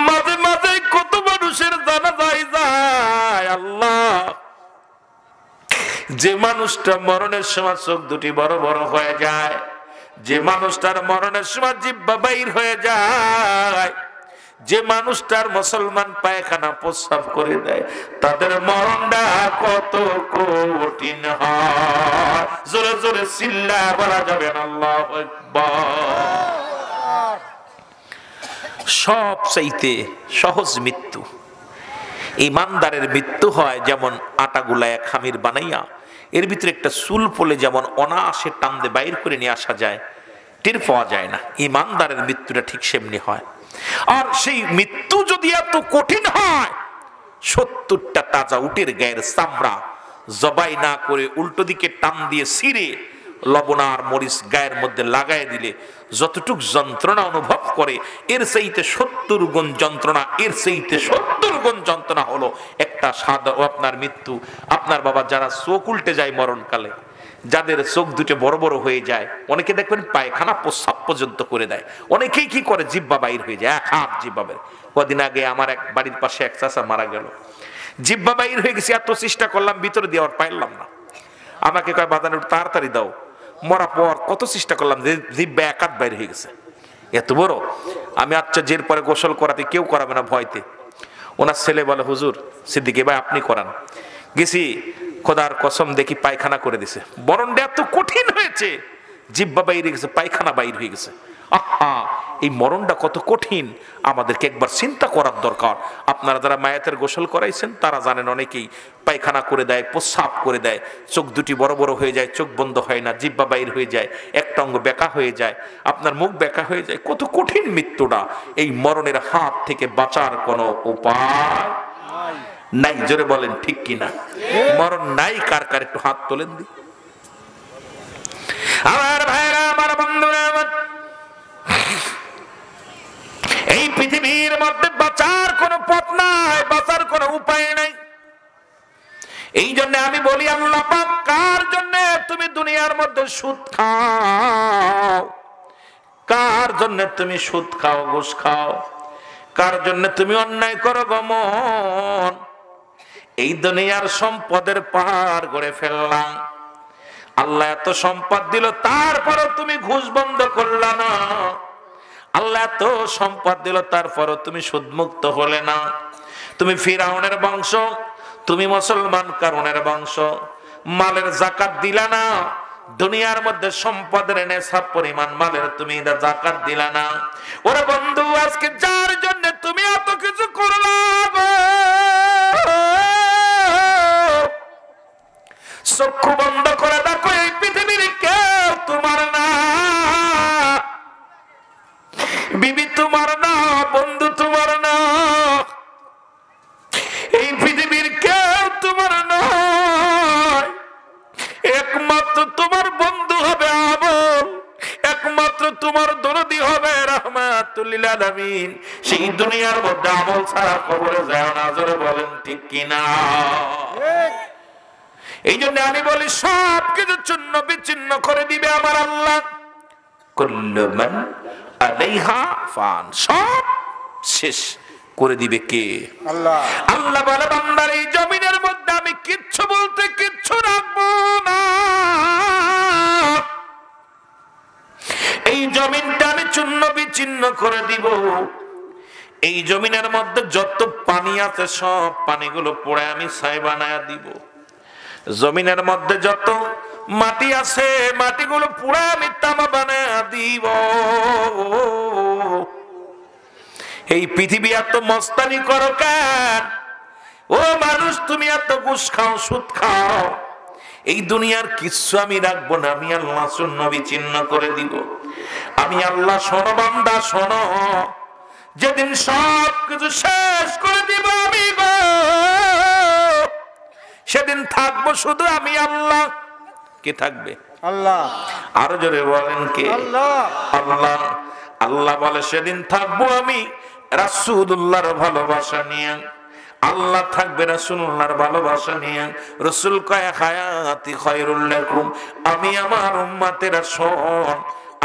মাঝে মাঝে কত মানুষের জানাজায় যায় আল্লাহ, যে মানুষটা মরণের সময় চোখ দুটি বড় বড় হয়ে যায়, যে মানুষটার মরণের সময় জিহ্বা বাইর হয়ে যায়, যে মানুষটার মুসলমান পায়খানা প্রস্রাব করে দেয়, তাদের মরণটা কত কঠিন হয়। জোরে জোরে চিল্লা বলা যাবে না আল্লাহু আকবার। সবচাইতে সহজ মৃত্যু ইমানদারের মৃত্যু হয় যেমন আটা গুলায় খামির বানাইয়া এর ভিতরে একটা চুল পড়লে যেমন অনায়াসে টান দিয়ে বাইর করে নিয়ে আসা যায়, টের পাওয়া যায় না, ইমানদারের মৃত্যুটা ঠিক সেমনি হয়। আর সেই মৃত্যু যদি এত কঠিন হয়, ৭০টা তাজা উটের গায়ের চামড়া জবাই না করে উল্টো দিকে টান দিয়ে ছিঁড়ে লবণ আর মরিচ গায়ের মধ্যে লাগাই দিলে যতটুক যন্ত্রণা অনুভব করে, এর চাইতে ৭০ গুণ যন্ত্রণা, এর চাইতে ৭০ গুণ যন্ত্রণা হলো একটা সাদা আপনার মৃত্যু। আপনার বাবা যারা চোখ উল্টে যায় মরণকালে, যাদের চোখ দুটো বড় বড় হয়ে যায়, অনেকে দেখবেন পায়খানা প্রস্রাব পর্যন্ত করে দেয়, অনেকেই কি করে জিহ্বা বাইর হয়ে যায়, এক হাত জিহ্বা বের। কদিন আগে আমার এক বাড়ির পাশে এক চাচা মারা গেল, জিহ্বা বাইর হয়ে গেছে, এত চেষ্টা করলাম ভিতরে দেওয়ার পাইলাম না। আমাকে কয় বাদান তাড়াতাড়ি দাও, মরা পর কত চেষ্টা করলাম, জিহ্বা এক হাত বাইর হয়ে গেছে, এত বড়। আমি আচ্ছা জের পরে গোসল করাতে কেউ করাবে না ভয়তে। ওনার ছেলে বলে হুজুর সিদ্দিকী ভাই আপনি করান। গেছি, খোদার কসম দেখি পায়খানা করে দিছে, বরণটা এত কঠিন হয়েছে, জিহ্বা বাইরে গেছে, পায়খানা বাইর হয়ে গেছে। আহা, এই মরণটা কত কঠিন, আমাদেরকে একবার চিন্তা করার দরকার। আপনারা যারা মায়াতের গোসল করাইছেন তারা জানেন, অনেকেই পায়খানা করে দেয়, প্রস্রাব করে দেয়, চোখ দুটি বড় বড় হয়ে যায়, চোখ বন্ধ হয় না, জিহ্বা বাইর হয়ে যায়, একটা অঙ্গ বেঁকা হয়ে যায়, আপনার মুখ বেঁকা হয়ে যায়। কত কঠিন মৃত্যুটা। এই মরণের হাত থেকে বাঁচার কোনো উপায় নাই। জোরে বলেন ঠিক কিনা? মরণ নাই কার কার একটু হাত তোলেন দি। আমার ভাইরা, আমার বন্ধুরা, এই পৃথিবীর মধ্যে বাঁচার কোনো পথ নাই, বাঁচার কোনো উপায় নাই। এই জন্য আমি বলি আল্লাহ পাক, কার জন্য তুমি দুনিয়ার মধ্যে সুদ খাও, কার জন্য তুমি সুদ খাও, ঘুষ খাও, কার জন্য তুমি অন্যায় করো গমন। এই দুনিয়ার সম্পদের পাহাড় গড়ে ফেললাম, আল্লাহ এত সম্পদ দিল, তারপরও তুমি ঘুষ বন্ধ করলা না। আল্লাহ এত সম্পদ দিল, তারপরও তুমি সুদমুক্ত হলে না। তুমি ফিরাউনের বংশ, তুমি মুসলমান কারণের বংশ, মালের যাকাত দিলা না। দুনিয়ার মধ্যে সম্পদের নেশাব পরিমাণ মালের তুমি যাকাত দিলা না। ওরে বন্ধু, আজকে যার জন্য তুমি এত কিছু করলা, চক্ষু বন্ধ করে দেখো, এই পৃথিবীর কেউ তোমার না, বিবি তোমার না, বন্ধু তোমার না, এই পৃথিবীর কেউ তোমার নয়। একমাত্র তোমার বন্ধু হবে আমল, একমাত্র তোমার দরদি হবে রাহমাতুল লিল আলামিন। সেই দুনিয়ার মধ্যে আমল ছাড়া কবরে যায় না। জোরে বলেন ঠিক কিনা? এই জন্য আমি বলি, সব কিছু চূর্ণ বিচ্ছিন্ন করে দিবে আমার আল্লাহ। কুল্লু মান আলাইহা ফান, সব শেষ করে দিবে কে? আল্লাহ। আল্লাহ বলে, বান্দার এই জমিনের মধ্যে আমি কিচ্ছু বলতে কিচ্ছু রাখবো না। এই জমিনটা আমি চূর্ণ বিচ্ছিন্ন করে দিব। এই জমিনের মধ্যে যত পানি আছে সব পানিগুলো পড়ে আমি ছাই বানায়া দিব। জমিনের মধ্যে যত মাটি আছে মাটিগুলো পুরা আমি তামা বানায়া দিব। এই পৃথিবী এত মস্তানি করো কেন? ও মানুষ, তুমি এত ঘুষ খাও, সুদ খাও, এই দুনিয়ার কিচ্ছু আমি রাখবো না, আমি আল্লাহ চূর্ণ বিচ্ছিন্ন করে দিব। আমি আল্লাহ, শোনো বান্দা শোনো, যেদিন সব কিছু শেষ করে দিব আমি গো, সেদিন থাকবো শুধু আমি আল্লাহ। কে থাকবে? আল্লাহ। আরো জোরে বলেন কে? আল্লাহ। আল্লাহ। আল্লাহ বলে, সেদিন থাকবো আমি রাসূলুল্লাহর ভালোবাসা নিয়ে। আল্লাহ থাকবে রাসূলুল্লাহর ভালোবাসা নিয়ে। রাসূল কয়, হায়াতি খায়রুল লাকুম, আমি আমার উম্মতেরা শোন,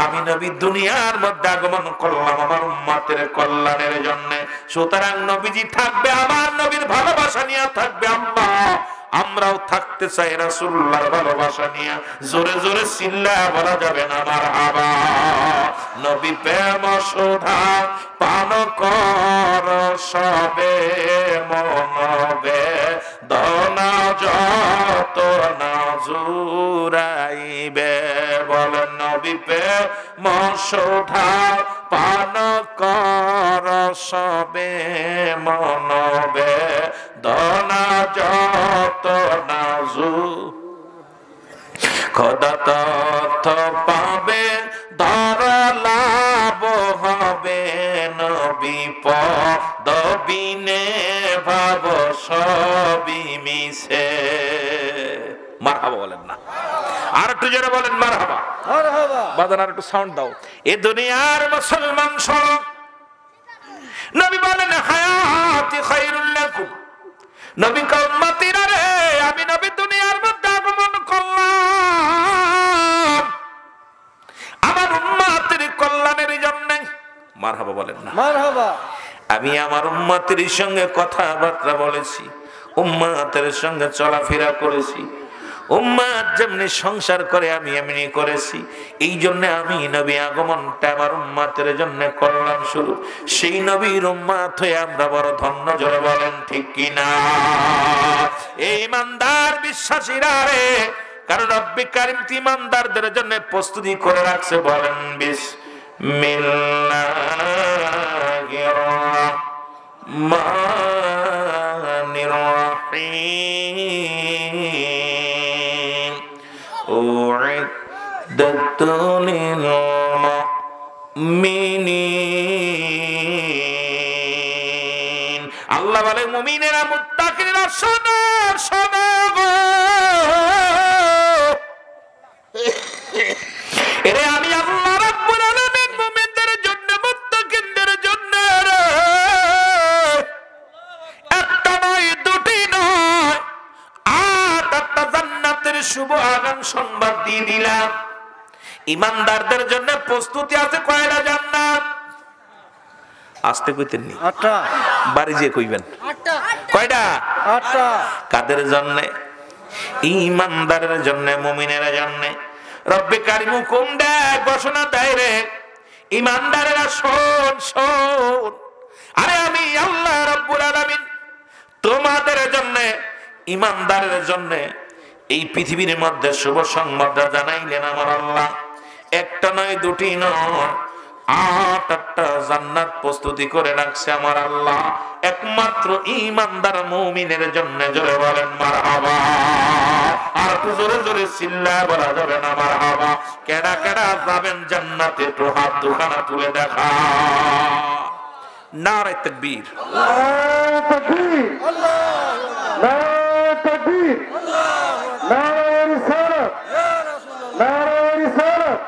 আমি নবী দুনিয়ার মধ্যে আগমন করলাম আমার উম্মতের কল্যাণের জন্য। সুতরাং নবীজি থাকবে আমার নবীর ভালোবাসা নিয়ে থাকবে আল্লাহ, আমরাও থাকতে চাই রাসূলুল্লাহর ভালোবাসা নিয়ে। জোরে জোরে চিল্লায়া বলা যাবে না মারহাবা। নবী প্রেম সুধা পান কর সবে মনবে দনা যত না জুরাইবে। বলেন নবী প্রেম সুধা পান কর সবে মনবে দনা যত না খোদা তথ্য পাবে ধরলাভ হবে নবী পদবিনে ভাব সবই মিশে। মারহাবা বলেন না, আর একটু জোরে বলেন মারহাবা। বাজান আর একটু সাউন্ড দাও। এ দুনিয়ার মুসলমান শোনো, নবী বলেন হায়াতি খায়রুল লাকুম। নবী উম্মতিরা রে, আমি নবী দুনিয়ার মধ্যে আগমন করলাম আমার উম্মতের কল্যাণের জন্য। মারহাবা বলেন না, মারহাবা। আমি আমার উম্মতের সঙ্গে কথাবার্তা বলেছি, উম্মতের সঙ্গে চলাফেরা করেছি, উম্মত যেমনি সংসার করে আমি এমনি করেছি। এই জন্য আমি নবী আগমনটা আমার উম্মতের জন্য করলাম শুরু। সেই নবীর উম্মত হয়ে আমরা বড় ধন্য, জোরে বলেন ঠিক কিনা। এই ইমানদার বিশ্বাসীরা রে, কারণ রব্বি কারীম ইমানদারদের জন্য প্রস্তুতি করে রাখছে। বলেন বিসমিল্লাহির রাহমানির রাহিম। উইদ্দাত লিল মুমিনিন। আল্লাহ বলে মুমিনেরা মুত্তাকিরা শোনো শোনো গো, এরে আমি আল্লাহ রাব্বুল আলামিন মুমিনদের জন্য মুত্তাকিনদের জন্য একটা নয় দুটি নয় 8টা জান্নাতের শুভ আগাম সংবাদ দিয়ে দিলাম। ইমানদারদের জন্য প্রস্তুতি আছে কয়টা জান্নাত? আসতে কইতেন নি, 8টা। বাড়ি যে কইবেন 8টা। কয়টা? 8টা। কাদের জন্য? ইমানদারের জন্য, মুমিনের জন্য। রব্বে কারীম হুকুম দেয়, ঘোষণা দেয় রে ইমানদারেরা শোন শোন, আরে আমি আল্লাহ রাব্বুল আলামিন তোমাদের জন্য, ইমানদারের জন্য এই পৃথিবীর মধ্যে শুভ সংবাদ জানাইলেন আমার আল্লাহ। একটা নয় দুটি নয় 8টা জান্নাত প্রস্তুতি করে রাখছে আমার আল্লাহ একমাত্র ইমানদার মুমিনের জন্য। জোরে বলেন মারহাবা। আর একটু জোরে জোরে চিল্লায় বলা যাবে না মারহাবা। কেডা কেডা যাবেন জান্নাতে একটু হাত দুখানা তুলে দেখা। নারে তাকবীর, আল্লাহু তাকবীর, আল্লাহু তাকবীর, নারে রিসালাত, নারে রিসালাত,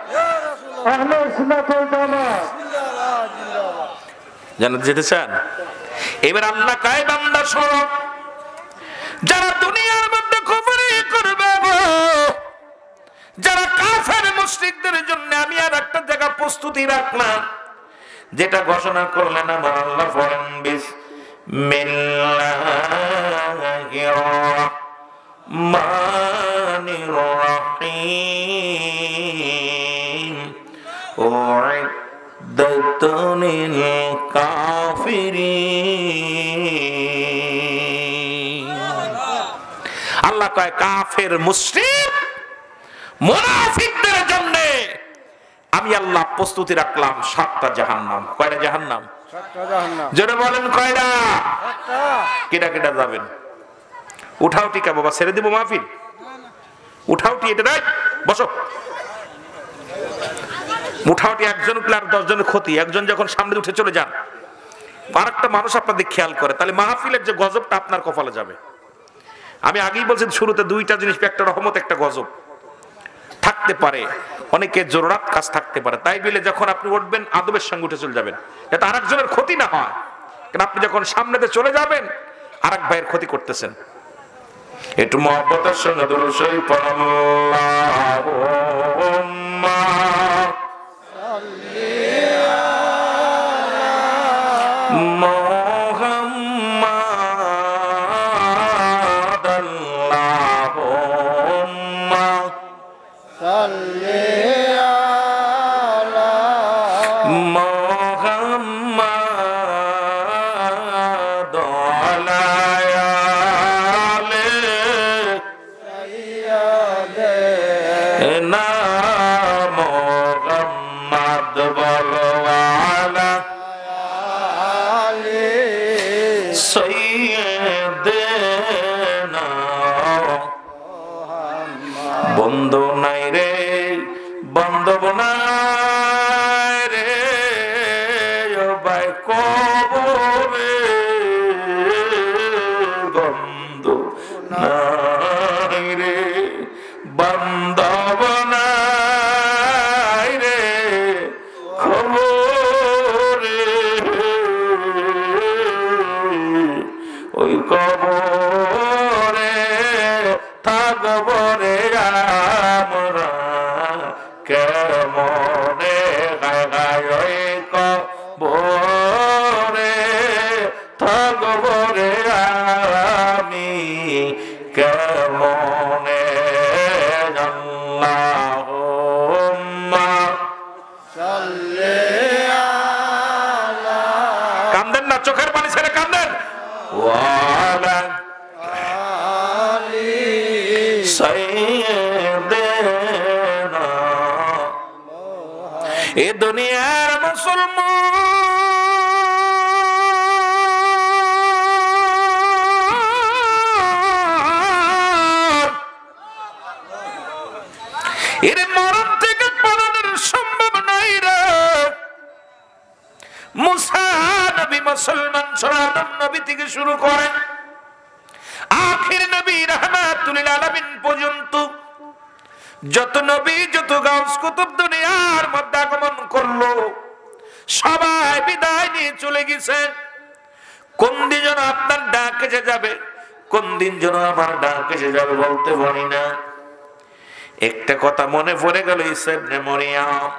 আহলে সুন্নাত ওয়াল জামাত। জান্নাত যেতে চান? এবার আল্লাহ কয় বান্দা শোনো, যারা দুনিয়ার মধ্যে কুফরি করবে গো, যারা কাফের মুশরিকদের জন্য আমি আর একটা জায়গা প্রস্তুতি রাখলাম, যেটা ঘোষণা করলেন আমার আল্লাহ। বলেন বিসমিল্লাহির রাহমানির রাহিম। উইদ্দাত লিল কাফিরিন। আল্লাহ কয় কাফের মুশরিক মুনাফিকদের জন্য আমি আল্লাহ প্রস্তুতি রাখলাম 7টা জাহান্নাম। কয়টা জাহান্নাম? 7টা জাহান্নাম। জোরে বলেন কয়টা? 7টা। কেডা কেডা যাবেন? উঠাও টিকা বাবা, ছেড়ে দিব মাহফিল? উঠাওটি এটা নাই, বসো। উঠাওটি একজন প্লেয়ার 10 জনের ক্ষতি। একজন যখন সামনে উঠে চলে যান, আরেকটা মানুষ আপনাদের খেয়াল করে, তাহলে মাহফিলের যে গজবটা আপনার কপালে যাবে। আমি আগেই বলছি শুরুতে 2টা জিনিস, একটা রহমত একটা গজব থাকতে পারে, অনেকে জরুরাত কাজ থাকতে পারে। তাই বলে যখন আপনি উঠবেন আদবের সঙ্গে উঠে চলে যাবেন, যাতে আরেকজনের ক্ষতি না হয়। কারণ আপনি যখন সামনেতে চলে যাবেন আরেক ভাইয়ের ক্ষতি করতেছেন। একটু মহব্বতের সঙ্গে দুরূদ শরীফ পড়ুন। আল্লাহুম্মা মুহাম্মাদ আল্লাহুম্মা সাল্লি আলা মুহাম্মাদ ওয়ালা আলি সাইয়্যিদিনা মুহাম্মাদ ওয়ালা আলি সাইয়্যিদিনা। বন্ধু নাই রে বান্ধব নাই রে ও ভাই কবরে বন্ধু নাই রে বান্ধব নাই রে কবরে ওই কবরে থাকবো রে আমরা কেমনে গায় ওই কবরে থাকবো রে আমি কেমনে। আল্লাহুম্মা সাল্লি আলা, কান্দেন না, চোখের পানি ছেড়ে কান্দেন। ওয়ালা আলি সাইয়্যিদিনা। এ দুনিয়ার মুসলমান এর মরণ থেকে পালানোর সম্ভব নাই রে। মুসা নবী মুসলমান সনাতন নবী থেকে শুরু করে আখির নবী রাহমাতুল লিল আলামিন পর্যন্ত যত নবী যত গাউস কুতুব দুনিয়ার মধ্যে আগমন করলো সবাই বিদায় নিয়ে চলে গেছে। কোন দিন যেন আপনার ডাক এসে যাবে, কোন দিন যেন আমার ডাক এসে যাবে বলতে পারি না। একটা কথা মনে পড়ে গেল, ঈসা ইবনে মরিয়ম,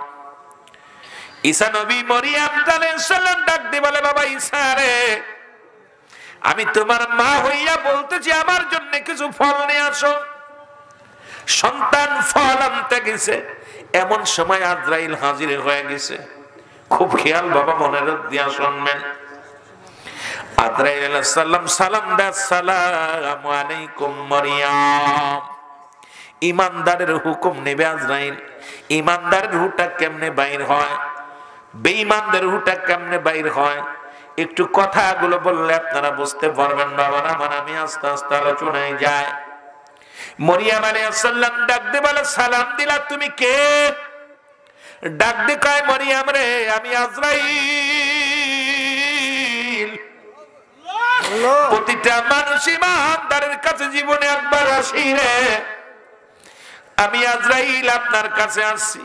ঈসা নবী মরিয়ম আলাইহিস সালাম ডাক দিয়ে বলে, বাবা ঈসা রে, আমি তোমার মা হইয়া বলতেছি আমার জন্য কিছু ফল নিয়ে আসো। সন্তান ফল আনতে গেছে, এমন সময় আজরাইল হাজির হয়ে গেছে। খুব খেয়াল বাবা মনে দিয়া শুনবেন। আজরাইল আলাইহিস সালাম সালাম দেয়, আসসালামু আলাইকুম মরিয়ম। ইমানদারের হুকুম নেবে আজরাইল। ইমানদারের রুহটা কেমনে বাইর হয়, বেঈমানদের রুহটা কেমনে বাইর হয়, একটু কথাগুলো বললে আপনারা বুঝতে পারবেন বাবা আমার। আমি আস্তে আস্তে আলোচনায় যাই। মরিয়ম আলাইহিস সালাম ডাক দিয়ে বলে, সালাম দিলা, তুমি কে? ডাক দিয়ে কয়, মরিয়ম রে, আমি আজরাইল। প্রতিটা মানুষ ইমানদারের কাছে জীবনে একবার আসি রে, আমি আজরাইল আপনার কাছে আসছি।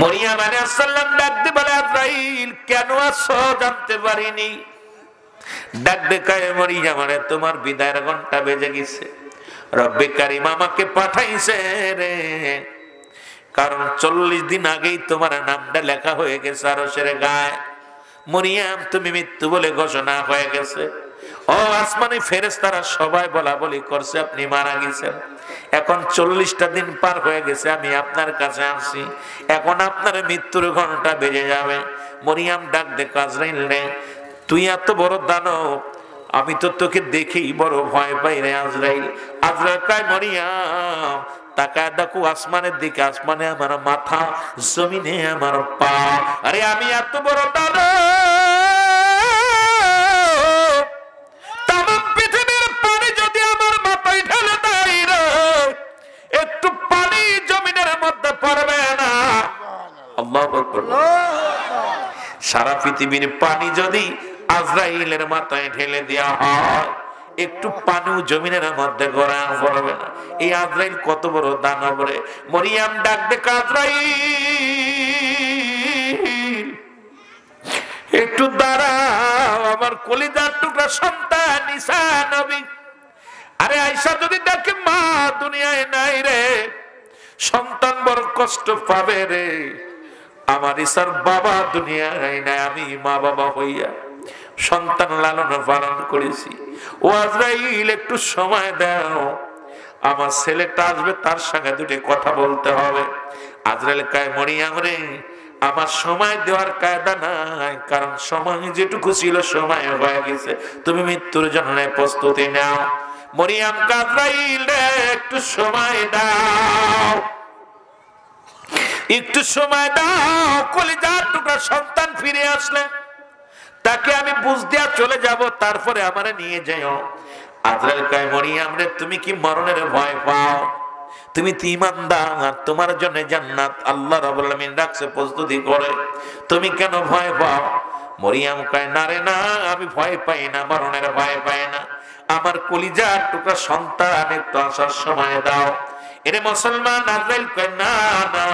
মরিয়ম আলাইহিস সালাম ডাক দিয়ে বলে, আজরাইল কেন আসছো জানতে পারিনি। ডাক দিয়ে কয়, মরিয়ম রে, তোমার বিদায়ের ঘন্টা বেজে গেছে। রব্বে কারীম আমাকে পাঠাইছে রে, কারণ 40 দিন আগেই তোমার নামটা লেখা হয়ে গেছে আরশের গায়ে। মরিয়ম তুমি মৃত্যু বলে ঘোষণা হয়ে গেছে। ও আসমানি ফেরেশতারা সবাই বলা বলি করছে আপনি মারা গেছেন। এখন 40টা দিন পার হয়ে গেছে, আমি আপনার কাছে আসছি, এখন আপনার মৃত্যুর ঘন্টা বেজে যাবে। মরিয়ম ডাক দেখো, আজরাইল রে, তুই এত বড় দানব, আমি তো তোকে দেখেই বড় ভয় পাই রে আজরাইল। আজরাইল কয়, মরিয়ম তাকায় দেখো আসমানের দিকে, আসমানে আমার মাথা, জমিনে আমার পা। আরে আমি এত বড় দানব, তাম পৃথিবীর পানি যদি আমার মাথায় ঢেলে দেয় রে, একটু পানি জমিনের মধ্যে পড়বে না। আল্লাহু আকবার। সারা পৃথিবীর পানি যদি আজরাইলের মাথায় ঢেলে দেওয়া হয়, একটু পানিও জমিনের মধ্যে গড়া পড়বে না। এই আজরাইল কত বড় দানব রে। মরিয়ম ডাক দেখে, আজরাইল একটু দাঁড়াও, আমার কলিজার টুকরা সন্তান ঈসা নবী। আরে আয়েশা যদি দেখে মা দুনিয়ায় নাই রে, সন্তান বড় কষ্ট পাবে রে। আমার ইসার বাবা দুনিয়ায় নাই, আমি মা বাবা হইয়া সন্তান লালন পালন করেছি। ও আজরাইল একটু সময় দাও, আমার ছেলেটা আসবে, তার সঙ্গে দুটি কথা বলতে হবে। আজরাইল কয় মরিয়ম রে, আমার সময় দেওয়ার কায়দা নাই, কারণ সময় যেটুকু ছিল সময় হয়ে গেছে, তুমি মৃত্যুর জন্য প্রস্তুতি নাও। মরিয়ম আজরাইল একটু সময় দাও, একটু সময় দাও, কলিজার টুকরা সন্তান ফিরে আসলে তাকে আমি বুঝ দিয়া চলে যাব, তারপরে আমারে নিয়ে যাও। আজরাইল কয় মরিয়ম রে, তুমি কি মরণের ভয় পাও? তুমি তো ঈমানদার, তোমার জন্য জান্নাত আল্লাহ রাব্বুল আলামিন রাখছে প্রস্তুতি করে, তুমি কেন ভয় পাও? মরিয়ম কয় না রে না, আমি ভয় পাই না, মরণের ভয় পাই না, আমার কলিজার টুকরা সন্তান একটু আসার সময় দাও। এরে মুসলমান, আজরাইল কয় না না।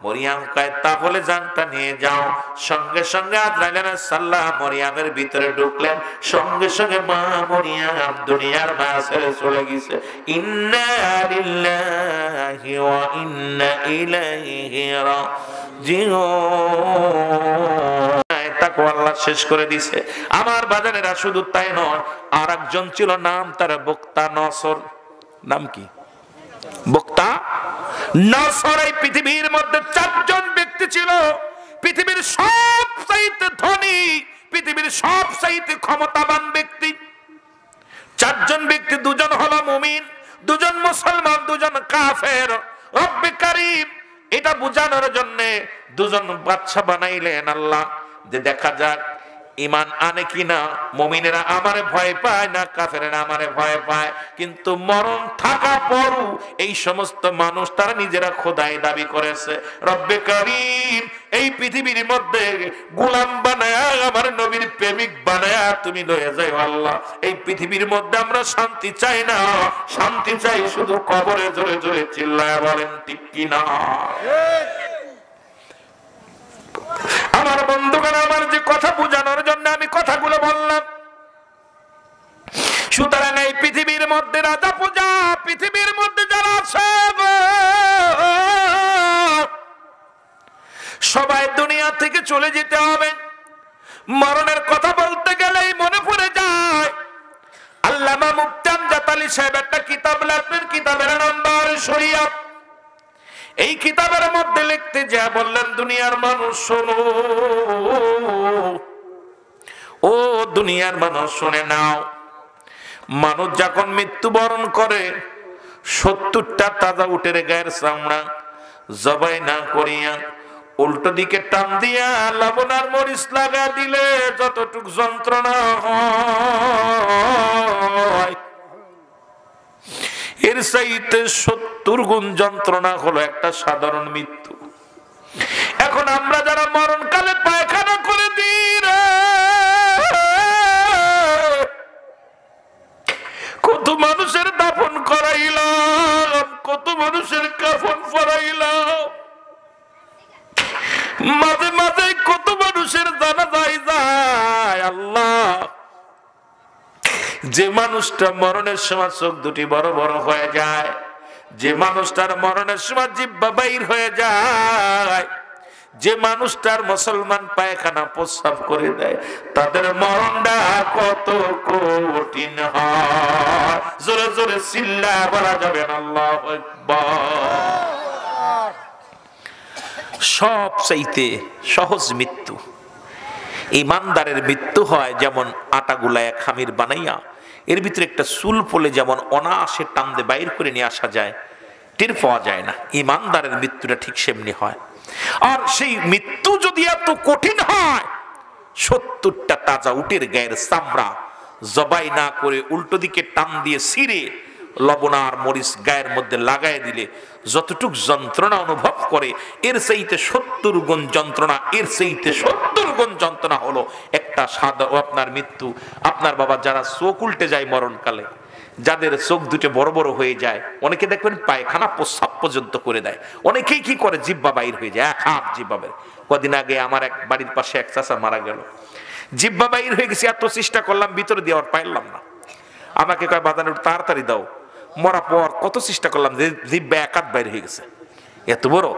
মরিয়ম কয় তাহলে জানটা নিয়ে যাও। সঙ্গে সঙ্গে আজরাইল আলাইহিস সালাম মরিয়মের ভিতরে ঢুকলেন, সঙ্গে সঙ্গে মা মরিয়ম দুনিয়ার মায়া ছেড়ে চলে গেছে। ইন্না লিল্লাহি ওয়া ইন্না ইলাইহি রাজিউন। তাকে আল্লাহ শেষ করে দিছে। আমার বাজারেরা শুধু তাই নয়, আর একজন ছিল, নাম তার বক্তা নসর। নাম কি? বক্তা নসর। এই পৃথিবীর মধ্যে 4 জন ব্যক্তি ছিল, পৃথিবীর সবচাইতে ধনী, পৃথিবীর সবচাইতে ক্ষমতাবান ব্যক্তি। 4 জন ব্যক্তি, 2 জন হলো মুমিন, 2 জন মুসলমান, 2 জন কাফের। রব্বে কারীম এটা বোঝানোর জন্য 2 জন বাদশা বানাইলেন আল্লাহ, যে দেখা যাক ইমান আনে কিনা। মুমিনেরা আমারে ভয় পায় না, কাফেরেরা আমারে ভয় পায়, কিন্তু মরণ থাকা পরও এই সমস্ত মানুষ তারা নিজেরা খোদাই দাবি করেছে। রব্বে কারীম এই পৃথিবীর মধ্যে গোলাম বানায়া, আমার নবীর প্রেমিক বানায়া তুমি লয়ে যাও আল্লাহ। এই পৃথিবীর মধ্যে আমরা শান্তি চাই না, শান্তি চাই শুধু কবরে। জোরে জোরে চিল্লায়া বলেন ঠিক কিনা? আমার বন্ধুগণ, আমার যে কথা বোঝানোর জন্য আমি কথাগুলো বললাম, সুতরাং এই পৃথিবীর মধ্যে রাজা পূজা, পৃথিবীর মধ্যে যারা আছে সবাই দুনিয়া থেকে চলে যেতে হবে। মরণের কথা বলতে গেলেই মনে পড়ে যায় আল্লামা মুফতি আমজাদ আলী সাহেব একটা কিতাব লেখেন, কিতাবের নাম বারে শরিয়ত। এই কিতাবের মধ্যে লিখতে যা বললেন, দুনিয়ার মানুষ শোনো, ও দুনিয়ার মানুষ শুনে নাও, মানুষ যখন মৃত্যুবরণ করে 70টা তাজা উটের গায়ের চামড়া জবাই না করিয়া উল্টো দিকে টান দিয়া লবণ আর মরিচ লাগা দিলে যতটুক যন্ত্রণা হয়, এর চাইতে 70 গুণ যন্ত্রণা হলো একটা সাধারণ মৃত্যু। এখন আমরা যারা মরণকালে পায়খানা করে দিই রে, কত মানুষের দাফন করাইলাম, কত মানুষের কাফন পরাইলাম, মাঝে মাঝে কত মানুষের জানাজায় যায়। আল্লাহ, যে মানুষটা মরণের সময় চোখ দুটি বড় বড় হয়ে যায়, যে মানুষটার মরণের সময় জিহ্বা বাইর হয়ে যায়, যে মানুষটার মুসলমান পায়খানা প্রস্রাব করে দেয়, তাদের মরণটা কত কঠিন হয়। জোরে জোরে চিল্লায়া বলা যাবে না আল্লাহু আকবার। সবচাইতে সহজ মৃত্যু ঈমানদারের মৃত্যু হয় যেমন আটা গুলায় খামির বানাইয়া এর ভিতরে একটা চুল পড়লে যেমন অনায়াসে টানতে বাইর করে নিয়ে আসা যায়, টের পাওয়া যায় না, ঈমানদারের মৃত্যুটা ঠিক সেমনি হয়। আর সেই মৃত্যু যদি এত কঠিন হয়, 70টা তাজা উটের গায়ের চামড়া জবাই না করে উল্টো দিকে টান দিয়ে ছিঁড়ে লবণ আর মরিচ গায়ের মধ্যে লাগাই দিলে যতটুক যন্ত্রণা অনুভব করে, এর চাইতে 70 গুণ যন্ত্রণা, এর চাইতে 70 গুণ যন্ত্রণা হলো একটা সাধারণ আপনার মৃত্যু। আপনার বাবা যারা চোখ উল্টে যায় মরণকালে, যাদের চোখ দুটো বড় বড় হয়ে যায়, অনেকে দেখবেন পায়খানা প্রস্রাব পর্যন্ত করে দেয়, অনেকেই কি করে জিহ্বা বাইর হয়ে যায়, এক হাত জিহ্বা বের। কদিন আগে আমার এক বাড়ির পাশে এক চাচা মারা গেল, জিহ্বা বাইর হয়ে গেছে, এত চেষ্টা করলাম ভিতরে দেওয়ার পাইলাম না। আমাকে কয় বাদান তাড়াতাড়ি দাও। মরা পর কত চেষ্টা করলাম যে জিহ্বা এক হাত বাইর হয়ে গেছে, এত বড়।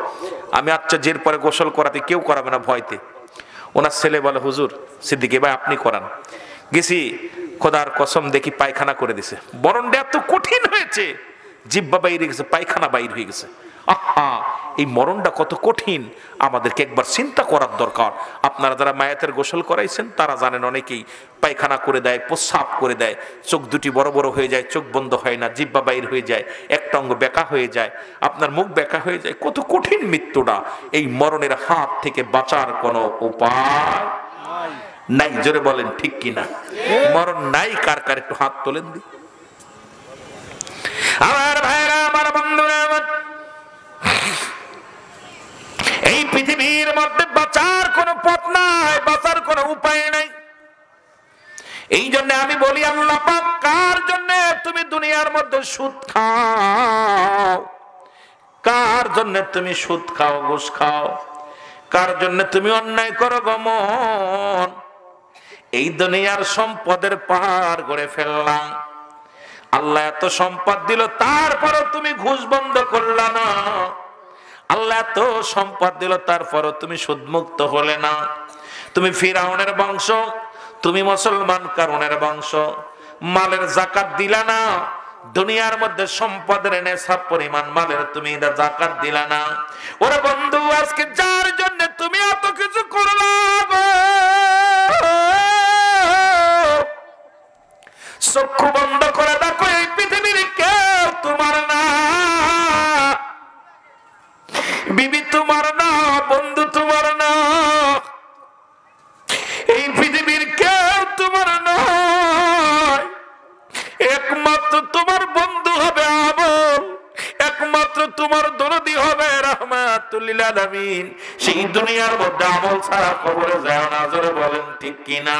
আমি আচ্ছা জের পরে গোসল করাতে কেউ করাবে না ভয়তে। ওনার ছেলে বলে হুজুর সিদ্দিকী ভাই আপনি করান। গেছি, খোদার কসম দেখি পায়খানা করে দিছে। মরণটা এত কঠিন হয়েছে, জিহ্বা বাইরে গেছে, পায়খানা বাইর হয়ে গেছে। আহা, এই মরণটা কত কঠিন আমাদেরকে একবার চিন্তা করার দরকার। আপনারা যারা মায়াতের গোসল করাইছেন তারা জানেন, অনেকেই পায়খানা করে দেয়, প্রস্রাব করে দেয়, চোখ দুটি বড় বড় হয়ে যায়, চোখ বন্ধ হয় না, জিহ্বা বাইর হয়ে যায়, একটা অঙ্গ বেঁকা হয়ে যায়, আপনার মুখ বেঁকা হয়ে যায়। কত কঠিন মৃত্যুটা। এই মরণের হাত থেকে বাঁচার কোনো উপায় নাই। জোরে বলেন ঠিক কিনা? মরণ নাই কার কার একটু হাত তোলেন দি। আমার ভাইরা, আমার বন্ধুরা, এই পৃথিবীর মধ্যে বাঁচার কোনো পথ নাই, বাঁচার কোনো উপায় নাই। এই জন্য আমি বলি, আল্লাহ পাক কার জন্য তুমি দুনিয়ার মধ্যে সুদ খাও, কার জন্য তুমি সুদ খাও, ঘুষ খাও, কার জন্য তুমি অন্যায় করো গমন। এই দুনিয়ার সম্পদের পার করে ফেললাম। আল্লাহ এত সম্পদ দিল, তারপরও তুমি ঘুষ বন্ধ করলা না। আল্লাহ এত সম্পদ দিল, তারপরও তুমি সুদমুক্ত হলে না। তুমি ফিরাউনের বংশ, তুমি মুসলমান কারণের বংশ, মালের যাকাত দিলা না। দুনিয়ার মধ্যে সম্পদের নেশাব পরিমাণ মালের তুমি যাকাত দিলা না। ওরে বন্ধু, আজকে যার জন্য তুমি এত কিছু করলা, চক্ষু বন্ধ করে দেখো, এই পৃথিবীর কেউ তোমার না, বিবি তোমার না, বন্ধু তোমার না, এই পৃথিবীর কেউ তোমার নয়। একমাত্র তোমার বন্ধু হবে আমল, একমাত্র তোমার দরদি হবে রাহমাতুল লিল আলামিন। সেই দুনিয়ার মধ্যে আমল ছাড়া কবরে যায় না। জোরে বলেন ঠিক কিনা?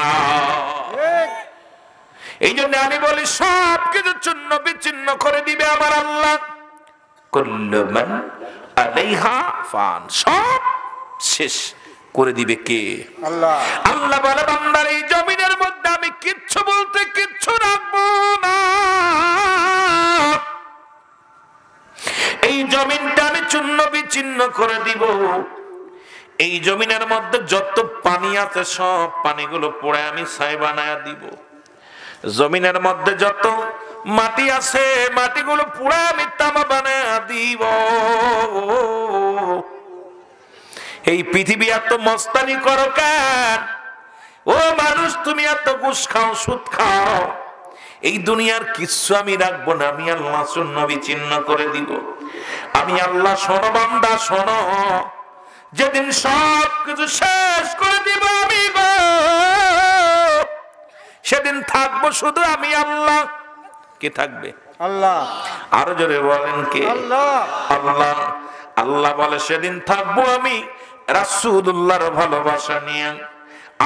এই জন্য আমি বলি, সব কিছু চূর্ণ বিচ্ছিন্ন করে দিবে আমার আল্লাহ। কুল্লু মান আলাইহা ফান, সব শেষ করে দিবে কে? আল্লাহ। আল্লাহ বলে, বান্দার এই জমিনের মধ্যে আমি কিচ্ছু বলতে কিচ্ছু রাখবো না। এই জমিনটা আমি চূর্ণ বিচ্ছিন্ন করে দিব। এই জমিনের মধ্যে যত পানি আছে সব পানিগুলো পড়ে আমি ছাই বানায়া দিব। জমিনের মধ্যে যত মাটি আছে মাটিগুলো পুরা আমি তামা বানায়া দিব। এই পৃথিবী এত মস্তানি করো কেন? ও মানুষ, তুমি এত ঘুষ খাও, সুদ খাও। এই দুনিয়ার কিচ্ছু আমি রাখবো না, আমি আল্লাহ চূর্ণ বিচ্ছিন্ন করে দিব। আমি আল্লাহ, শোনো বান্দা শোনো, যেদিন সব কিছু শেষ করে দিব আমি, সেদিন থাকবো শুধু আমি আল্লাহ। কে থাকবে? আল্লাহ। আরো জোরে বলেন কে? আল্লাহ। আল্লাহ। আল্লাহ বলে, সেদিন থাকবো আমি রাসূলুল্লাহর ভালোবাসা নিয়ে।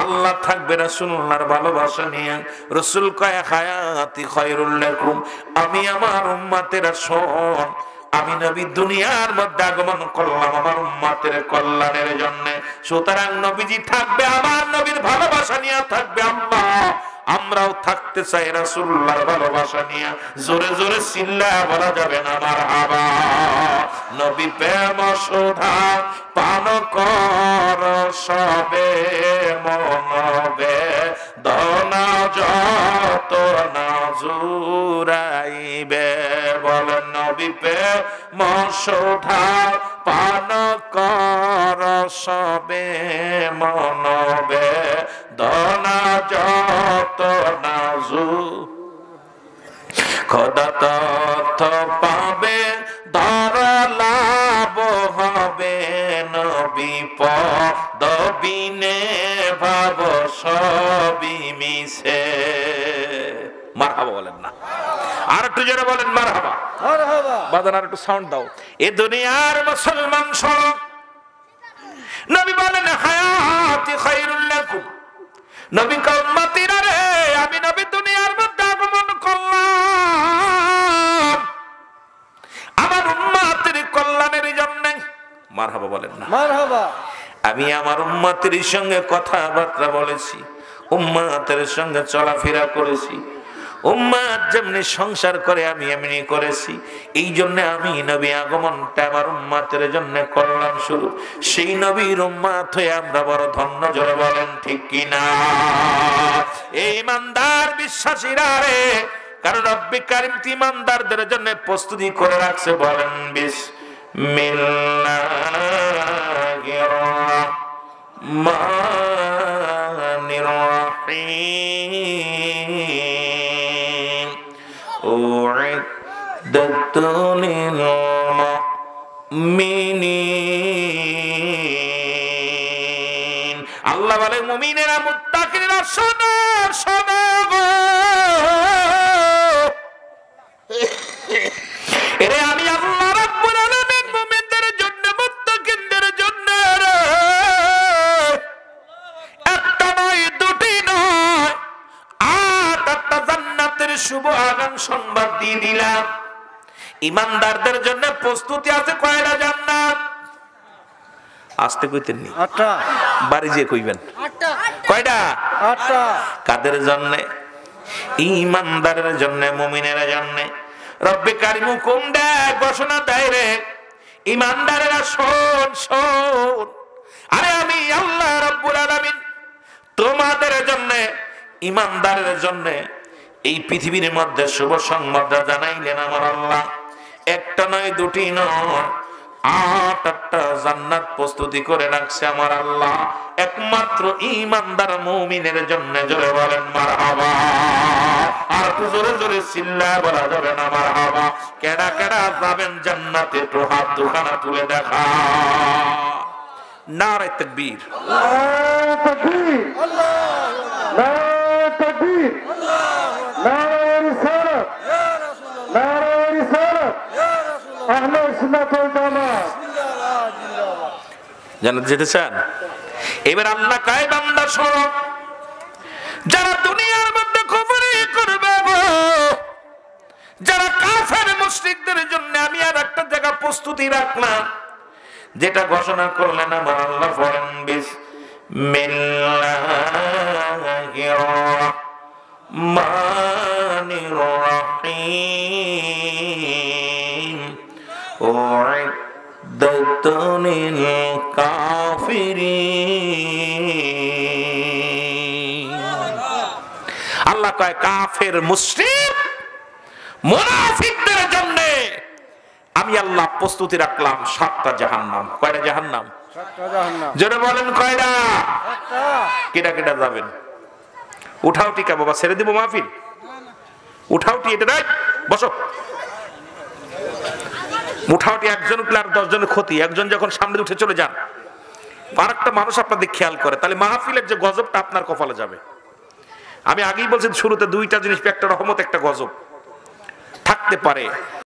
আল্লাহ থাকবে রাসূলুল্লাহর ভালোবাসা নিয়ে। রাসূল কয়, হায়াতি খায়রুল লাকুম, আমি আমার উম্মতেরা শোন, আমি নবী দুনিয়ার মধ্যে আগমন করলাম আমার উম্মতের কল্যাণের জন্য। সুতরাং নবীজি থাকবে, আমার নবীর ভালোবাসা নিয়ে থাকবে আল্লাহ। আমরাও থাকতে চাই রাসূলুল্লাহর ভালোবাসা নিয়ে। জোরে জোরে চিল্লায়া বলা যাবে না মারহাবা। নবী প্রেম সুধা পান কর সবে মনবে, দনা যত না জুরাইবে। বলেন, নবী প্রেম সুধা পান কর সবে মনবে, দনা যত নাজু। খোদা তথ্য পাবে, ধরা লাভ হবে, নবী পদবিনে ভাব সবই মিশে। মারহাবা বলেন না? আর একটু জোরে বলেন মারহাবা। মারহাবা। বাজান আর একটু সাউন্ড দাও। এ দুনিয়ার মুসলমান শোনো, নবী বলেন, হায়াতি খায়রুল লাকুম, নবী উম্মতিরা রে, আমি নবী দুনিয়ার মধ্যে আগমন করলাম আমার উম্মতের কল্যাণের জন্য। মারহাবা বলেন না? মারহাবা। আমি আমার উম্মতের সঙ্গে কথাবার্তা বলেছি, উম্মতের সঙ্গে চলাফেরা করেছি, উম্মাত যেমনি সংসার করে আমি এমনি করেছি, এই জন্য আমি নবী আগমনটা আমার উম্মাতের জন্য করলাম শুরু। সেই নবীর উম্মাত হয়ে আমরা বড় ধন্য, জোরে বলেন ঠিক কিনা? এই ইমানদার বিশ্বাসীরা রে, কারণ রব্বি কারীম ইমানদারদের জন্য প্রস্তুতি করে রাখছে। বলেন বিসমিল্লাহির রাহমানির রাহিম। উইদ্দাত লিল মুমিনিন। আল্লাহ বলে মুমিনেরা মুত্তাকিরা শোনো শোনো গো, এরে আমি আল্লাহ রাব্বুল আলামিন মুমিনদের জন্য মুত্তাকিনদের জন্য একটা নয় দুটি নয় 8টা জান্নাতের শুভ আগাম সংবাদ দিয়ে দিলাম। ইমানদারদের জন্য প্রস্তুতি আছে কয়টা জান্নাত? আসতে কইতেন নি? 8টা। বাড়ি যে কইবেন 8টা। কয়টা? 8টা। কাদের জন্য? ইমানদারের জন্য, মুমিনের জন্য। রব্বে কারীম হুকুম দেয়, ঘোষণা দেয় রে ইমানদারেরা শোন শোন, আরে আমি আল্লাহ রাব্বুল আলামিন তোমাদের জন্য, ইমানদারের জন্য এই পৃথিবীর মধ্যে শুভ সংবাদ জানাইলেন আমার আল্লাহ। একটা নয় দুটি নয় 8টা জান্নাত প্রস্তুতি করে রাখছে আমার আল্লাহ, একমাত্র ইমানদার মুমিনের জন্য। জোরে বলেন মারহাবা। আর তো জোরে জোরে চিল্লায় বলা যাবে না মারহাবা। কেডা কেডা যাবেন জান্নাতে? একটু হাত দুখানা তুলে দেখা। নারে তাকবীর, আল্লাহু তাকবীর, আল্লাহু তাকবীর, নারে রিসালাত, ইয়া রাসূলুল্লাহ, নারে রিসালাত, ইয়া রাসূলুল্লাহ, আহলে সুন্নাত ওয়াল জামাত। জান্নাত যেতে চান? এবার আল্লাহ কয় বান্দা শোনো, যারা দুনিয়ার মধ্যে কুফরি করবে গো, যারা কাফের মুশরিকদের জন্য আমি আর একটা জায়গা প্রস্তুতি রাখলাম, যেটা ঘোষণা করলেন আমার আল্লাহ। বলেন বিসমিল্লাহির রাহমানির রাহিম। উইদ্দাত লিল কাফিরিন। আল্লাহ কয় কাফের মুশরিক মুনাফিকদের জন্য আমি আল্লাহ প্রস্তুতি রাখলাম 7টা জাহান্নাম। কয়টা জাহান্নাম? 7টা জাহান্নাম। জোরে বলেন কয়টা? 7টা। কেটা কেটা যাবেন? উঠাও টিকা বাবা, ছেড়ে দিব মাহফিল? উঠাওটি এটা নাই, বসো। উঠাওটি একজন উঠলে আর 10 জনের ক্ষতি। একজন যখন সামনে উঠে চলে যান, আর একটা মানুষ আপনাদের খেয়াল করে, তাহলে মাহফিলের যে গজবটা আপনার কপালে যাবে। আমি আগেই বলছি শুরুতে 2টা জিনিস, একটা রহমত একটা গজব থাকতে পারে।